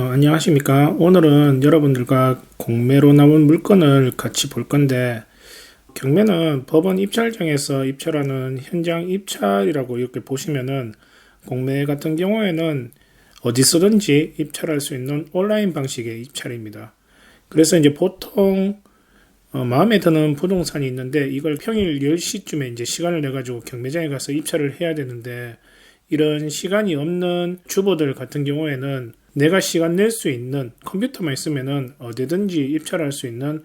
안녕하십니까. 오늘은 여러분들과 공매로 나온 물건을 같이 볼 건데, 경매는 법원 입찰장에서 입찰하는 현장 입찰이라고 이렇게 보시면은, 공매 같은 경우에는 어디서든지 입찰할 수 있는 온라인 방식의 입찰입니다. 그래서 이제 보통 마음에 드는 부동산이 있는데, 이걸 평일 10시쯤에 이제 시간을 내가지고 경매장에 가서 입찰을 해야 되는데, 이런 시간이 없는 주부들 같은 경우에는 내가 시간 낼 수 있는 컴퓨터만 있으면은 어디든지 입찰할 수 있는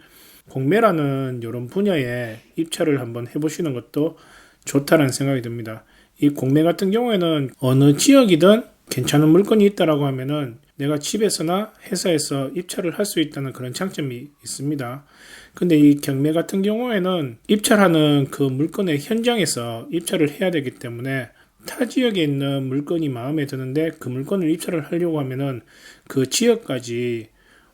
공매라는 이런 분야에 입찰을 한번 해보시는 것도 좋다는 생각이 듭니다. 이 공매 같은 경우에는 어느 지역이든 괜찮은 물건이 있다라고 하면은 내가 집에서나 회사에서 입찰을 할 수 있다는 그런 장점이 있습니다. 근데 이 경매 같은 경우에는 입찰하는 그 물건의 현장에서 입찰을 해야 되기 때문에 타 지역에 있는 물건이 마음에 드는데 그 물건을 입찰을 하려고 하면은 그 지역까지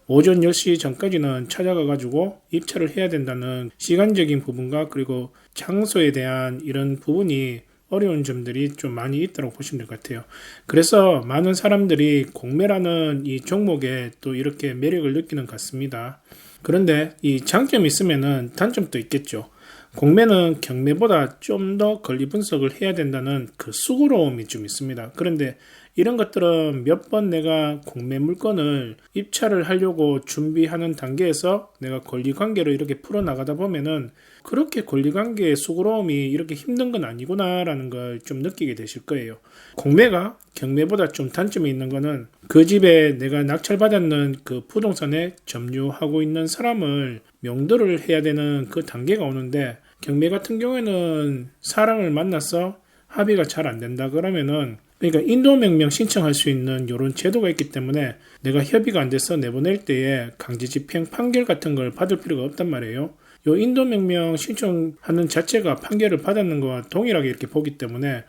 오전 10시 전까지는 찾아가 가지고 입찰을 해야 된다는 시간적인 부분과 그리고 장소에 대한 이런 부분이 어려운 점들이 좀 많이 있다고 보시면 될 것 같아요. 그래서 많은 사람들이 공매라는 이 종목에 또 이렇게 매력을 느끼는 것 같습니다. 그런데 이 장점이 있으면은 단점도 있겠죠. 공매는 경매보다 좀 더 권리 분석을 해야 된다는 그 수고로움이 좀 있습니다. 그런데 이런 것들은 몇 번 내가 공매 물건을 입찰을 하려고 준비하는 단계에서 내가 권리 관계를 이렇게 풀어나가다 보면은 그렇게 권리 관계의 수고로움이 이렇게 힘든 건 아니구나라는 걸 좀 느끼게 되실 거예요. 공매가 경매보다 좀 단점이 있는 거는 그 집에 내가 낙찰받았는 그 부동산에 점유하고 있는 사람을 명도를 해야 되는 그 단계가 오는데, 경매 같은 경우에는 사람을 만나서 합의가 잘 안 된다 그러면은, 그러니까 인도명령 신청할 수 있는 이런 제도가 있기 때문에 내가 협의가 안 돼서 내보낼 때에 강제집행 판결 같은 걸 받을 필요가 없단 말이에요. 요 인도명령 신청하는 자체가 판결을 받았는 것과 동일하게 이렇게 보기 때문에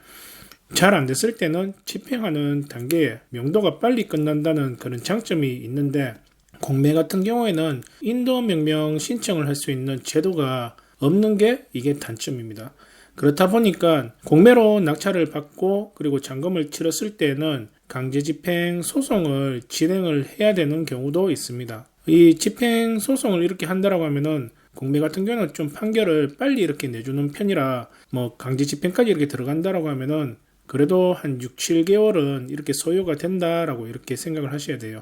잘 안 됐을 때는 집행하는 단계에 명도가 빨리 끝난다는 그런 장점이 있는데, 공매 같은 경우에는 인도명령 신청을 할 수 있는 제도가 없는 게 이게 단점입니다. 그렇다 보니까 공매로 낙찰을 받고 그리고 잔금을 치렀을 때는 강제집행 소송을 진행을 해야 되는 경우도 있습니다. 이 집행 소송을 이렇게 한다라고 하면은 공매 같은 경우는 좀 판결을 빨리 이렇게 내주는 편이라 뭐 강제집행까지 이렇게 들어간다라고 하면은 그래도 한 6, 7개월은 이렇게 소요가 된다라고 이렇게 생각을 하셔야 돼요.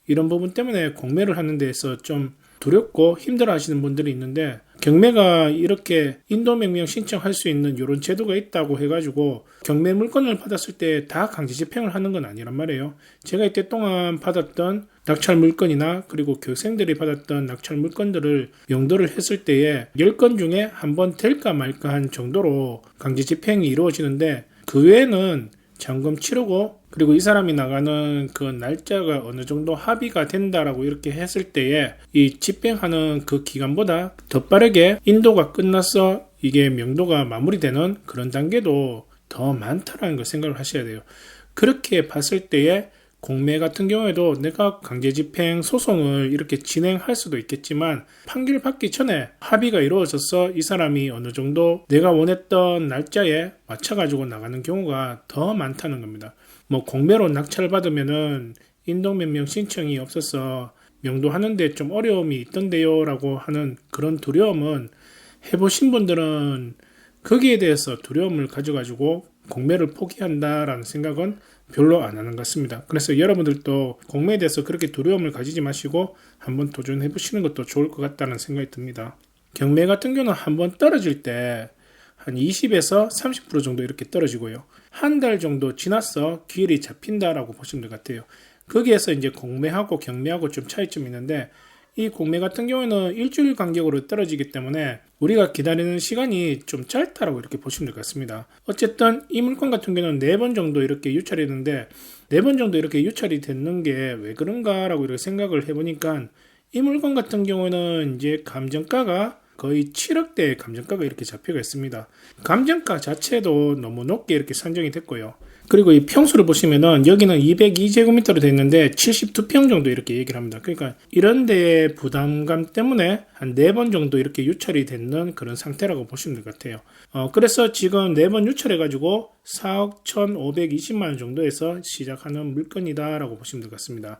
이런 부분 때문에 공매를 하는 데에서 좀 두렵고 힘들어 하시는 분들이 있는데, 경매가 이렇게 인도명령 신청할 수 있는 이런 제도가 있다고 해가지고 경매 물건을 받았을 때 다 강제 집행을 하는 건 아니란 말이에요. 제가 이때 동안 받았던 낙찰 물건이나 그리고 교육생들이 받았던 낙찰 물건들을 명도를 했을 때에 10건 중에 한 번 될까 말까 한 정도로 강제 집행이 이루어지는데, 그 외에는 잔금 치르고 그리고 이 사람이 나가는 그 날짜가 어느 정도 합의가 된다라고 이렇게 했을 때에 이 집행하는 그 기간보다 더 빠르게 인도가 끝나서 이게 명도가 마무리되는 그런 단계도 더 많다라는 걸 생각을 하셔야 돼요. 그렇게 봤을 때에 공매 같은 경우에도 내가 강제집행 소송을 이렇게 진행할 수도 있겠지만 판결 받기 전에 합의가 이루어져서 이 사람이 어느 정도 내가 원했던 날짜에 맞춰가지고 나가는 경우가 더 많다는 겁니다. 뭐 공매로 낙찰을 받으면은 인도명령 신청이 없어서 명도하는데 좀 어려움이 있던데요 라고 하는 그런 두려움은, 해보신 분들은 거기에 대해서 두려움을 가져가지고 공매를 포기한다라는 생각은 별로 안 하는 것 같습니다. 그래서 여러분들도 공매에 대해서 그렇게 두려움을 가지지 마시고 한번 도전해 보시는 것도 좋을 것 같다는 생각이 듭니다. 경매 같은 경우는 한번 떨어질 때 한 20에서 30% 정도 이렇게 떨어지고요. 한 달 정도 지나서 기일이 잡힌다라고 보시면 될 것 같아요. 거기에서 이제 공매하고 경매하고 좀 차이점이 있는데, 이 공매 같은 경우에는 일주일 간격으로 떨어지기 때문에 우리가 기다리는 시간이 좀 짧다라고 이렇게 보시면 될 것 같습니다. 어쨌든 이 물건 같은 경우는 4번 정도 이렇게 유찰이 됐는데, 4번 정도 이렇게 유찰이 됐는 게 왜 그런가라고 이렇게 생각을 해보니까, 이 물건 같은 경우는 이제 감정가가 거의 7억대의 감정가가 이렇게 잡혀가 있습니다. 감정가 자체도 너무 높게 이렇게 산정이 됐고요. 그리고 이 평수를 보시면은 여기는 202제곱미터로 되어 있는데 72평 정도 이렇게 얘기를 합니다. 그러니까 이런 데의 부담감 때문에 한 4번 정도 이렇게 유찰이 되는 그런 상태라고 보시면 될 것 같아요. 그래서 지금 4번 유찰해가지고 4억 1,520만 원 정도에서 시작하는 물건이다라고 보시면 될 것 같습니다.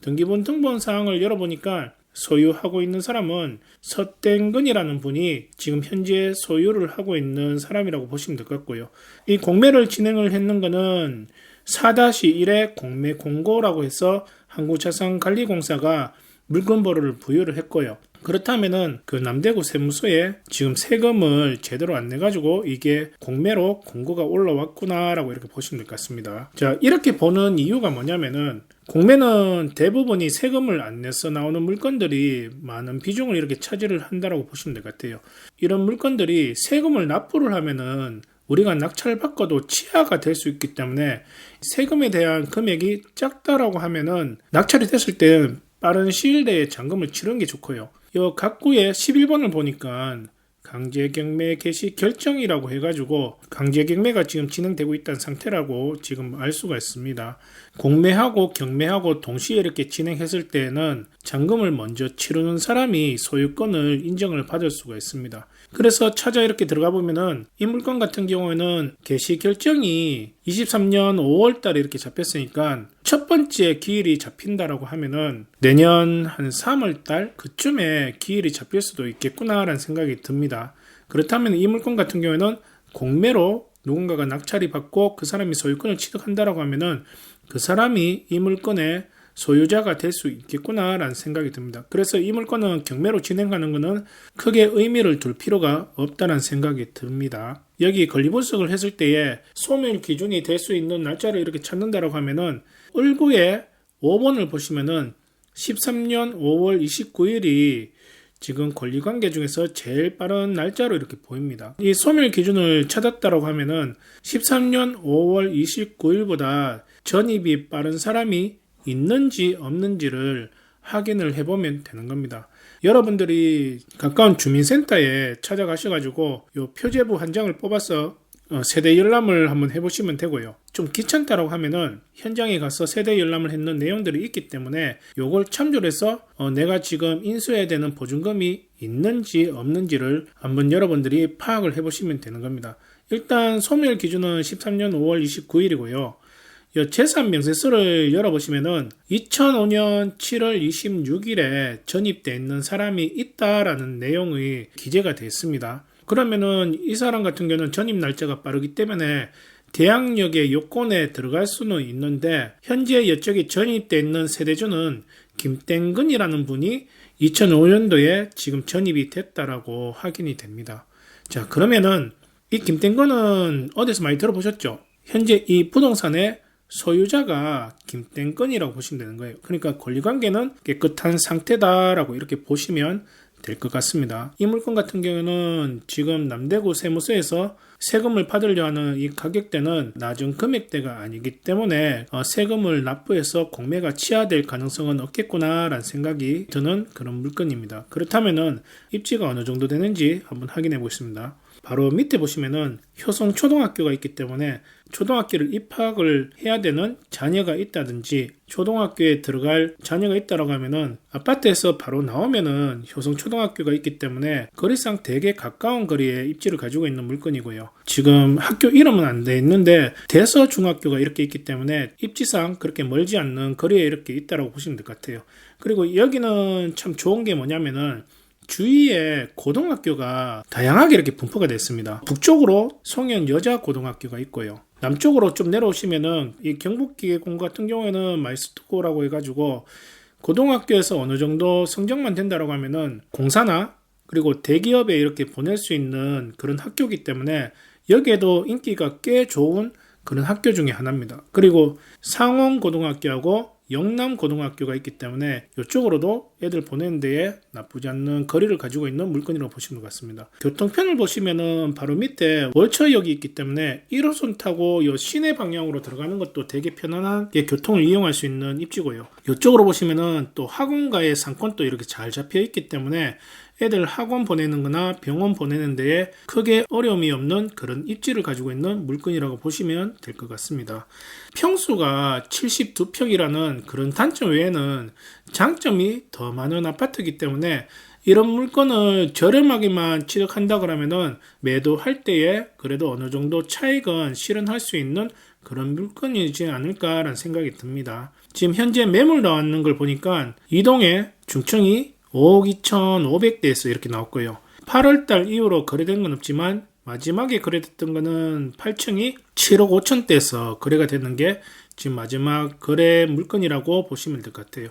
등기부 등본 사항을 열어보니까 소유하고 있는 사람은 서땡근이라는 분이 지금 현재 소유를 하고 있는 사람이라고 보시면 될 것 같고요. 이 공매를 진행을 했는 거는 4-1의 공매 공고라고 해서 한국자산관리공사가 물권번호를 부여를 했고요. 그렇다면은 그 남대구 세무서에 지금 세금을 제대로 안 내가지고 이게 공매로 공고가 올라왔구나라고 이렇게 보시면 될 것 같습니다. 자, 이렇게 보는 이유가 뭐냐면은 공매는 대부분이 세금을 안 내서 나오는 물건들이 많은 비중을 이렇게 차지를 한다라고 보시면 될 것 같아요. 이런 물건들이 세금을 납부를 하면은 우리가 낙찰을 받고도 취하가 될 수 있기 때문에 세금에 대한 금액이 작다라고 하면은 낙찰이 됐을 때 빠른 시일 내에 잔금을 치르는 게 좋고요. 이 각구의 11번을 보니까 강제경매 개시 결정이라고 해가지고 강제경매가 지금 진행되고 있다는 상태라고 지금 알 수가 있습니다. 공매하고 경매하고 동시에 이렇게 진행했을 때에는 잔금을 먼저 치르는 사람이 소유권을 인정을 받을 수가 있습니다. 그래서 찾아 이렇게 들어가 보면은 이 물건 같은 경우에는 개시 결정이 23년 5월 달에 이렇게 잡혔으니까 첫 번째 기일이 잡힌다라고 하면은 내년 한 3월 달 그쯤에 기일이 잡힐 수도 있겠구나라는 생각이 듭니다. 그렇다면 이 물건 같은 경우에는 공매로 누군가가 낙찰이 받고 그 사람이 소유권을 취득한다라고 하면은 그 사람이 이 물건의 소유자가 될 수 있겠구나라는 생각이 듭니다. 그래서 이 물건은 경매로 진행하는 것은 크게 의미를 둘 필요가 없다는 생각이 듭니다. 여기 권리분석을 했을 때에 소멸 기준이 될 수 있는 날짜를 이렇게 찾는다라고 하면은 을구의 5번을 보시면은 13년 5월 29일이 지금 권리관계 중에서 제일 빠른 날짜로 이렇게 보입니다. 이 소멸 기준을 찾았다라고 하면은 13년 5월 29일보다 전입이 빠른 사람이 있는지 없는지를 확인을 해보면 되는 겁니다. 여러분들이 가까운 주민센터에 찾아가셔가지고 요 표제부 한 장을 뽑아서 세대 열람을 한번 해보시면 되고요. 좀 귀찮다라고 하면은 현장에 가서 세대 열람을 했는 내용들이 있기 때문에 요걸 참조를 해서 내가 지금 인수해야 되는 보증금이 있는지 없는지를 한번 여러분들이 파악을 해보시면 되는 겁니다. 일단 소멸 기준은 13년 5월 29일이고요. 재산 명세서를 열어보시면은 2005년 7월 26일에 전입되어 있는 사람이 있다라는 내용이 기재가 되어 있습니다. 그러면은 이 사람 같은 경우는 전입 날짜가 빠르기 때문에 대항력의 요건에 들어갈 수는 있는데 현재 이쪽에 전입되어 있는 세대주는 김땡근이라는 분이 2005년도에 지금 전입이 됐다라고 확인이 됩니다. 자, 그러면은 이 김땡근은 어디서 많이 들어보셨죠? 현재 이 부동산의 소유자가 김땡근이라고 보시면 되는 거예요. 그러니까 권리관계는 깨끗한 상태다라고 이렇게 보시면 될 것 같습니다. 이 물건 같은 경우는 지금 남대구 세무서에서 세금을 받으려 하는 이 가격대는 낮은 금액대가 아니기 때문에 세금을 납부해서 공매가 취하될 가능성은 없겠구나라는 생각이 드는 그런 물건입니다. 그렇다면은 입지가 어느 정도 되는지 한번 확인해 보겠습니다. 바로 밑에 보시면은 효성 초등학교가 있기 때문에 초등학교를 입학을 해야 되는 자녀가 있다든지 초등학교에 들어갈 자녀가 있다라고 하면은 아파트에서 바로 나오면은 효성 초등학교가 있기 때문에 거리상 되게 가까운 거리에 입지를 가지고 있는 물건이고요. 지금 학교 이름은 안 돼 있는데 대서중학교가 이렇게 있기 때문에 입지상 그렇게 멀지 않는 거리에 이렇게 있다라고 보시면 될 것 같아요. 그리고 여기는 참 좋은 게 뭐냐면은 주위에 고등학교가 다양하게 이렇게 분포가 됐습니다. 북쪽으로 송현 여자고등학교가 있고요. 남쪽으로 좀 내려오시면은 이 경북기계공고 같은 경우에는 마이스트코라고 해가지고 고등학교에서 어느 정도 성적만 된다라고 하면은 공사나 그리고 대기업에 이렇게 보낼 수 있는 그런 학교이기 때문에 여기에도 인기가 꽤 좋은 그런 학교 중에 하나입니다. 그리고 상원고등학교하고 영남고등학교가 있기 때문에 이쪽으로도 애들 보내는 데에 나쁘지 않는 거리를 가지고 있는 물건이라고 보시면 것 같습니다. 교통편을 보시면은 바로 밑에 월처역이 있기 때문에 1호선 타고 이 시내 방향으로 들어가는 것도 되게 편안하게 교통을 이용할 수 있는 입지고요. 이쪽으로 보시면은 또 학원가의 상권도 이렇게 잘 잡혀 있기 때문에 애들 학원 보내는 거나 병원 보내는 데에 크게 어려움이 없는 그런 입지를 가지고 있는 물건이라고 보시면 될 것 같습니다. 평수가 72평이라는 그런 단점 외에는 장점이 더 많은 아파트이기 때문에 이런 물건을 저렴하게만 취득한다 그러면은 매도할 때에 그래도 어느 정도 차익은 실현할 수 있는 그런 물건이지 않을까라는 생각이 듭니다. 지금 현재 매물 나왔는 걸 보니까 이동의 중층이 5억 2,500대에서 이렇게 나왔고요. 8월달 이후로 거래된 건 없지만 마지막에 거래됐던 거는 8층이 7억 5천대에서 거래가 되는 게 지금 마지막 거래 물건이라고 보시면 될 것 같아요.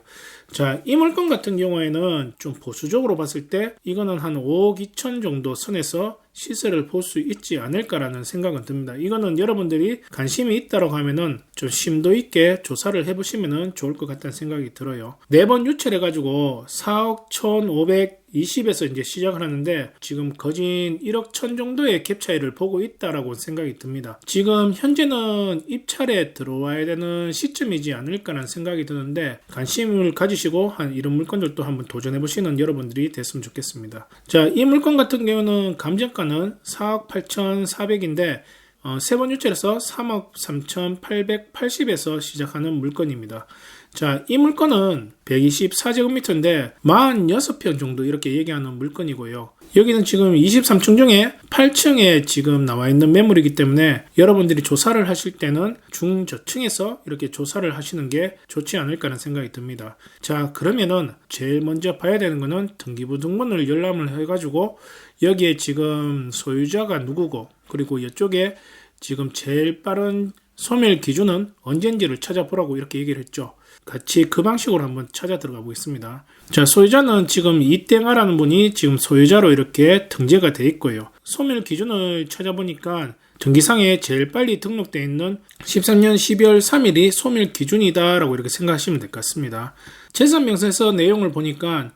자, 이 물건 같은 경우에는 좀 보수적으로 봤을 때 이거는 한 5억 2천 정도 선에서 시세를 볼 수 있지 않을까라는 생각은 듭니다. 이거는 여러분들이 관심이 있다고 하면은 좀 심도 있게 조사를 해보시면 좋을 것 같다는 생각이 들어요. 4번 유찰해가지고 4억 1,520에서 이제 시작을 하는데 지금 거진 1억 1천 정도의 갭 차이를 보고 있다라고 생각이 듭니다. 지금 현재는 입찰에 들어와야 되는 시점이지 않을까라는 생각이 드는데 관심을 가지시고 한 이런 물건들도 한번 도전해보시는 여러분들이 됐으면 좋겠습니다. 자, 이 물건 같은 경우는 감정가는 4억 8,400인데 3번 유찰에서 3억 3,880에서 시작하는 물건입니다. 자, 이 물건은 124제곱미터인데 46평 정도 이렇게 얘기하는 물건이고요. 여기는 지금 23층 중에 8층에 지금 나와 있는 매물이기 때문에 여러분들이 조사를 하실 때는 중저층에서 이렇게 조사를 하시는 게 좋지 않을까 하는 생각이 듭니다. 자, 그러면은 제일 먼저 봐야 되는 거는 등기부 등본을 열람을 해가지고 여기에 지금 소유자가 누구고 그리고 이쪽에 지금 제일 빠른 소멸 기준은 언젠지를 찾아보라고 이렇게 얘기를 했죠. 같이 그 방식으로 한번 찾아 들어가 보겠습니다. 자, 소유자는 지금 이땡아라는 분이 지금 소유자로 이렇게 등재가 돼 있고요. 소멸 기준을 찾아보니까 등기상에 제일 빨리 등록되어 있는 13년 12월 3일이 소멸 기준이다라고 이렇게 생각하시면 될 것 같습니다. 재산명세서 내용을 보니까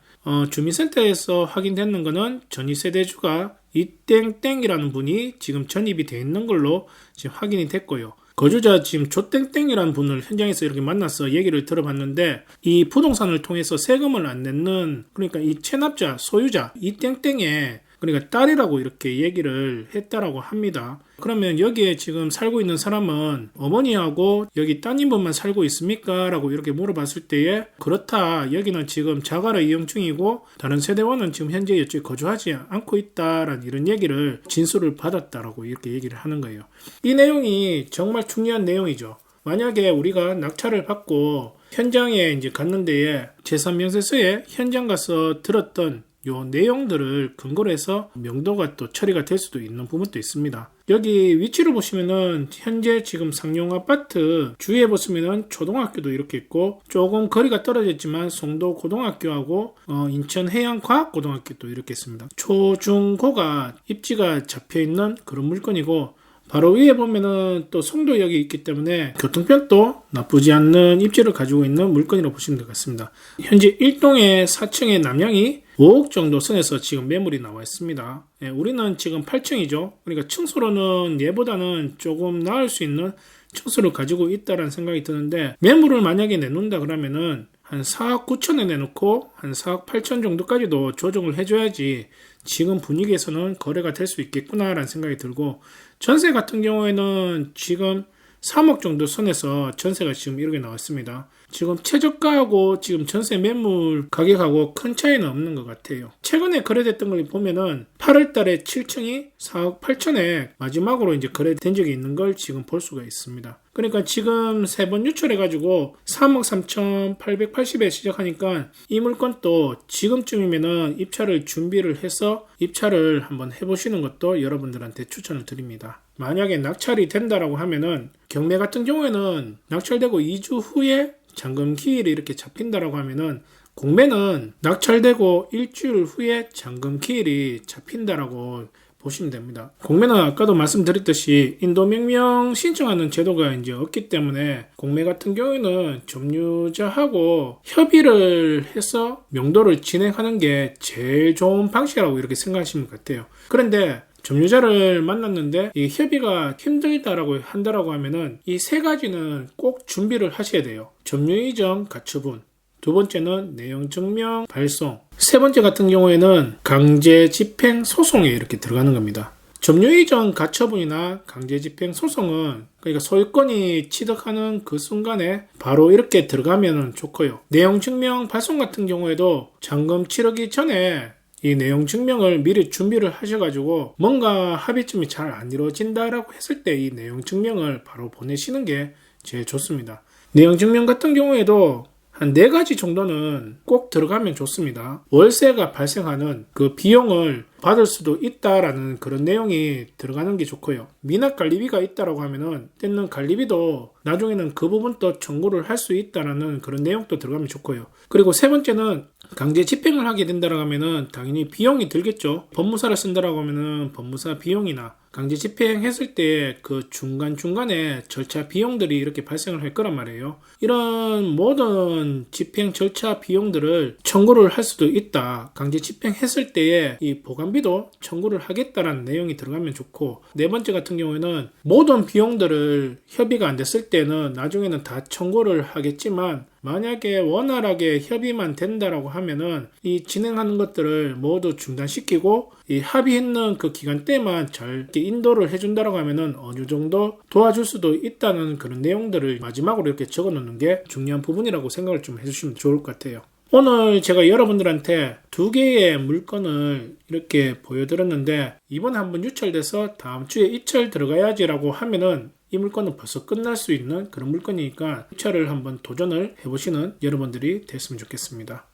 주민센터에서 확인되는 거는 전입세대주가 이땡땡이라는 분이 지금 전입이 되어 있는 걸로 지금 확인이 됐고요. 거주자 지금 조땡땡이라는 분을 현장에서 이렇게 만나서 얘기를 들어봤는데 이 부동산을 통해서 세금을 안 냈는 그러니까 이 체납자, 소유자 이땡땡의 그러니까 딸이라고 이렇게 얘기를 했다라고 합니다. 그러면 여기에 지금 살고 있는 사람은 어머니하고 여기 따님분만 살고 있습니까? 라고 이렇게 물어봤을 때에 그렇다. 여기는 지금 자가로 이용 중이고 다른 세대원은 지금 현재 이쪽에 거주하지 않고 있다라는 이런 얘기를 진술을 받았다라고 이렇게 얘기를 하는 거예요. 이 내용이 정말 중요한 내용이죠. 만약에 우리가 낙찰을 받고 현장에 이제 갔는데 재산명세서에 현장 가서 들었던 요 내용들을 근거로 해서 명도가 또 처리가 될 수도 있는 부분도 있습니다. 여기 위치를 보시면은 현재 지금 상용 아파트 주위에 보시면은 초등학교도 이렇게 있고 조금 거리가 떨어졌지만 송도 고등학교하고 인천 해양과학고등학교도 이렇게 있습니다. 초중고가 입지가 잡혀 있는 그런 물건이고 바로 위에 보면은 또 송도역이 있기 때문에 교통편도 나쁘지 않는 입지를 가지고 있는 물건이라고 보시면 될 것 같습니다. 현재 1동의 4층의 남양이 5억 정도 선에서 지금 매물이 나와 있습니다. 예, 우리는 지금 8층이죠. 그러니까 층수로는 얘보다는 조금 나을 수 있는 층수를 가지고 있다는 생각이 드는데 매물을 만약에 내놓는다 그러면은 한 4억 9천에 내놓고 한 4억 8천 정도까지도 조정을 해줘야지 지금 분위기에서는 거래가 될 수 있겠구나라는 생각이 들고 전세 같은 경우에는 지금 3억 정도 선에서 전세가 지금 이렇게 나왔습니다. 지금 최저가하고 지금 전세 매물 가격하고 큰 차이는 없는 것 같아요. 최근에 거래됐던 걸 보면은 8월 달에 7층이 4억 8천에 마지막으로 이제 거래된 적이 있는 걸 지금 볼 수가 있습니다. 그러니까 지금 3번 유찰해가지고 3억 3,880에 시작하니까 이 물건도 지금쯤이면은 입찰을 준비를 해서 입찰을 한번 해보시는 것도 여러분들한테 추천을 드립니다. 만약에 낙찰이 된다라고 하면은 경매 같은 경우에는 낙찰되고 2주 후에 잔금 기일이 이렇게 잡힌다라고 하면은 공매는 낙찰되고 일주일 후에 잔금 기일이 잡힌다라고 보시면 됩니다. 공매는 아까도 말씀드렸듯이 인도명령 신청하는 제도가 이제 없기 때문에 공매 같은 경우에는 점유자하고 협의를 해서 명도를 진행하는 게 제일 좋은 방식이라고 이렇게 생각하시면 같아요. 그런데 점유자를 만났는데 이 협의가 힘들다라고 한다라고 하면은 이 세 가지는 꼭 준비를 하셔야 돼요. 점유 이전 가처분, 두 번째는 내용 증명 발송, 세 번째 같은 경우에는 강제 집행 소송에 이렇게 들어가는 겁니다. 점유 이전 가처분이나 강제 집행 소송은 그러니까 소유권이 취득하는 그 순간에 바로 이렇게 들어가면 좋고요. 내용 증명 발송 같은 경우에도 잔금 치르기 전에 이 내용 증명을 미리 준비를 하셔가지고 뭔가 합의점이 잘 안 이루어진다라고 했을 때 이 내용 증명을 바로 보내시는 게 제일 좋습니다. 내용 증명 같은 경우에도 한 4가지 정도는 꼭 들어가면 좋습니다. 월세가 발생하는 그 비용을 받을 수도 있다라는 그런 내용이 들어가는 게 좋고요. 미납 관리비가 있다라고 하면은 떼는 관리비도 나중에는 그 부분도 청구를 할 수 있다라는 그런 내용도 들어가면 좋고요. 그리고 세 번째는 강제 집행을 하게 된다라고 하면은 당연히 비용이 들겠죠. 법무사를 쓴다라고 하면은 법무사 비용이나 강제 집행했을 때 그 중간중간에 절차 비용들이 이렇게 발생을 할 거란 말이에요. 이런 모든 집행 절차 비용들을 청구를 할 수도 있다. 강제 집행했을 때의 이 보관비도 청구를 하겠다라는 내용이 들어가면 좋고, 네 번째 같은 경우에는 모든 비용들을 협의가 안 됐을 때는 나중에는 다 청구를 하겠지만, 만약에 원활하게 협의만 된다라고 하면은 이 진행하는 것들을 모두 중단시키고 이 합의했는 그 기간대만 잘 이렇게 인도를 해준다라고 하면은 어느 정도 도와줄 수도 있다는 그런 내용들을 마지막으로 이렇게 적어 놓는 게 중요한 부분이라고 생각을 좀 해주시면 좋을 것 같아요. 오늘 제가 여러분들한테 2개의 물건을 이렇게 보여드렸는데, 이번에 한번 유찰돼서 다음 주에 입찰 들어가야지라고 하면은 이 물건은 벌써 끝날 수 있는 그런 물건이니까 입찰을 한번 도전을 해보시는 여러분들이 됐으면 좋겠습니다.